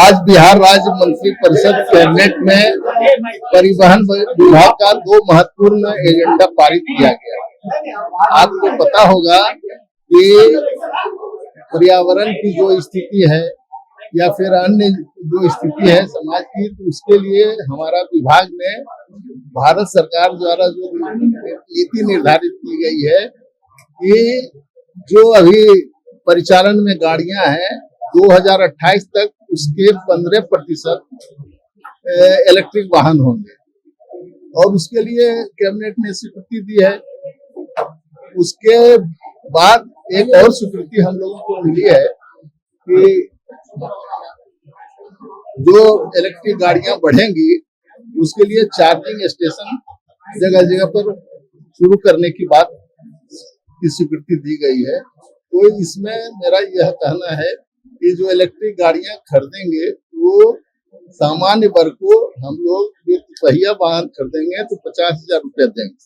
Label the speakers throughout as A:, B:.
A: आज बिहार राज्य मंत्री परिषद कैबिनेट में परिवहन विभाग का 2 महत्वपूर्ण एजेंडा पारित किया गया। आपको पता होगा कि पर्यावरण की जो स्थिति है या फिर अन्य जो स्थिति है समाज की, तो उसके लिए हमारा विभाग ने भारत सरकार द्वारा जो नीति निर्धारित की गई है कि जो अभी परिचालन में गाड़ियां हैं 2028 तक उसके 15% इलेक्ट्रिक वाहन होंगे और उसके लिए कैबिनेट ने स्वीकृति दी है। उसके बाद एक और स्वीकृति हम लोगों को मिली है कि जो इलेक्ट्रिक गाड़ियां बढ़ेंगी उसके लिए चार्जिंग स्टेशन जगह जगह पर शुरू करने की बात की स्वीकृति दी गई है। तो इसमें मेरा यह कहना है कि जो इलेक्ट्रिक गाड़ियां खरीदेंगे वो सामान्य वर्ग को हम लोग जो पहिया वाहन खरीदेंगे तो 50,000 रुपया देंगे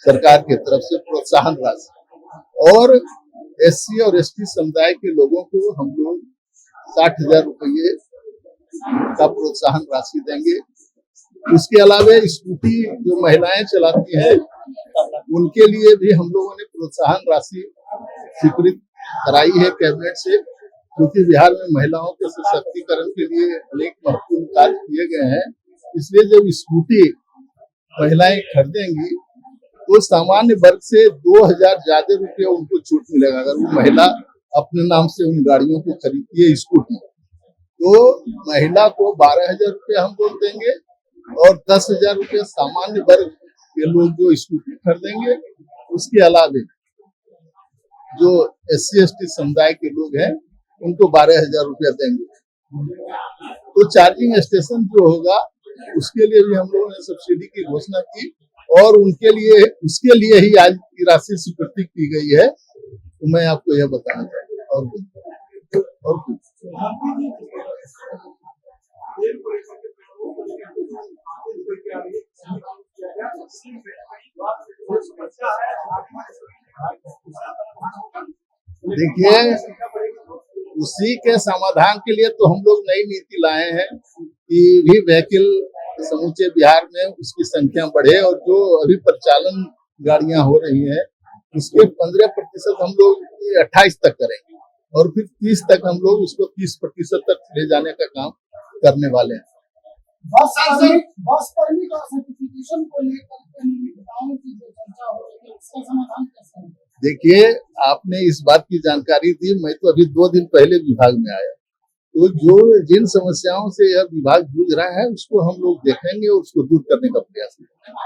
A: सरकार की तरफ से प्रोत्साहन राशि, और SC और ST समुदाय के लोगों को हम लोग 60,000 रुपये का प्रोत्साहन राशि देंगे। उसके अलावा स्कूटी जो महिलाएं चलाती हैं उनके लिए भी हम लोगों ने प्रोत्साहन राशि स्वीकृत कराई है कैबिनेट से, क्योंकि बिहार में महिलाओं के सशक्तिकरण के लिए अनेक महत्वपूर्ण कार्य किए गए हैं। इसलिए जब स्कूटी महिलाएं खरीदेंगी तो सामान्य वर्ग से 2,000 ज्यादा रुपये उनको छूट मिलेगा। अगर वो महिला अपने नाम से उन गाड़ियों को खरीदती है स्कूटी, तो महिला को 12,000 रुपये हम लोग देंगे और 10,000 रुपये सामान्य वर्ग के लोग जो स्कूटी खरीदेंगे। उसके अलावा जो SC ST समुदाय के लोग हैं उनको 12,000 रुपया देंगे। तो चार्जिंग स्टेशन जो होगा उसके लिए भी हम लोगों ने सब्सिडी की घोषणा की और उनके लिए उसके लिए ही आज की राशि स्वीकृति की गई है। तो मैं आपको यह बताना चाहता हूँ और कुछ देखिए, उसी के समाधान के लिए तो हम लोग नई नीति लाए हैं कि भी व्हीकल समूचे बिहार में उसकी संख्या बढ़े और जो अभी परिचालन गाड़ियां हो रही हैं उसके 15% हम लोग 28 तक करेंगे और फिर 30 तक हम लोग उसको 30% तक ले जाने का काम करने वाले हैं।
B: बस परमिट और सर्टिफिकेशन को लेकर चर्चा हो रही है, इसका समाधान कैसे है?
A: देखिए, आपने इस बात की जानकारी दी, मैं तो अभी 2 दिन पहले विभाग में आया। तो जो जिन समस्याओं से यह विभाग जूझ रहा है उसको हम लोग देखेंगे और उसको दूर करने का प्रयास करेंगे।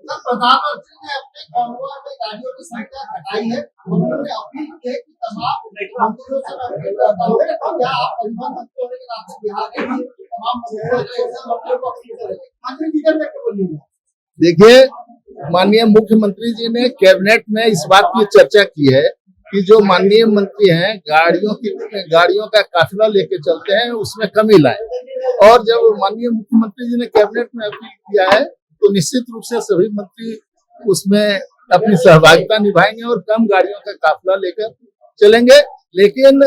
B: प्रधानमंत्री ने अपने कॉन्वॉय में गाड़ियों की संख्या घटाई है, उन्होंने अपील की है कि तमाम मंत्रियों से अपील करता हूं कि क्या आप परिवहन मंत्री होने के नाते बिहार के तमाम मंत्रियों को अपील करेंगे। मंत्री जी क्या बोलिए?
A: देखिए, माननीय मुख्यमंत्री जी ने कैबिनेट में इस बात की चर्चा की है कि जो माननीय मंत्री हैं गाड़ियों का काफिला लेके चलते हैं उसमें कमी लाए, और जब माननीय मुख्यमंत्री जी ने कैबिनेट में अपील किया है तो निश्चित रूप से सभी मंत्री उसमें अपनी सहभागिता निभाएंगे और कम गाड़ियों का काफिला लेकर चलेंगे। लेकिन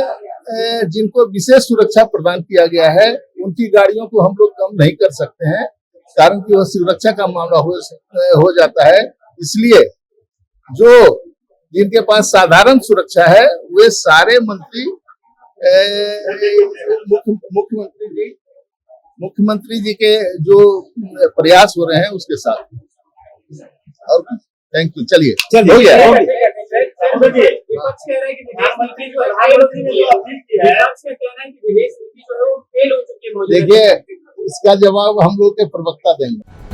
A: जिनको विशेष सुरक्षा प्रदान किया गया है उनकी गाड़ियों को हम लोग कम नहीं कर सकते हैं, कारण कि वह सुरक्षा का मामला हो जाता है। इसलिए जो जिनके पास साधारण सुरक्षा है वे सारे मंत्री मुख्यमंत्री जी के जो प्रयास हो रहे हैं उसके साथ। और थैंक यू। चलिए हो गया। देखिए, इसका जवाब हम लोग के प्रवक्ता देंगे।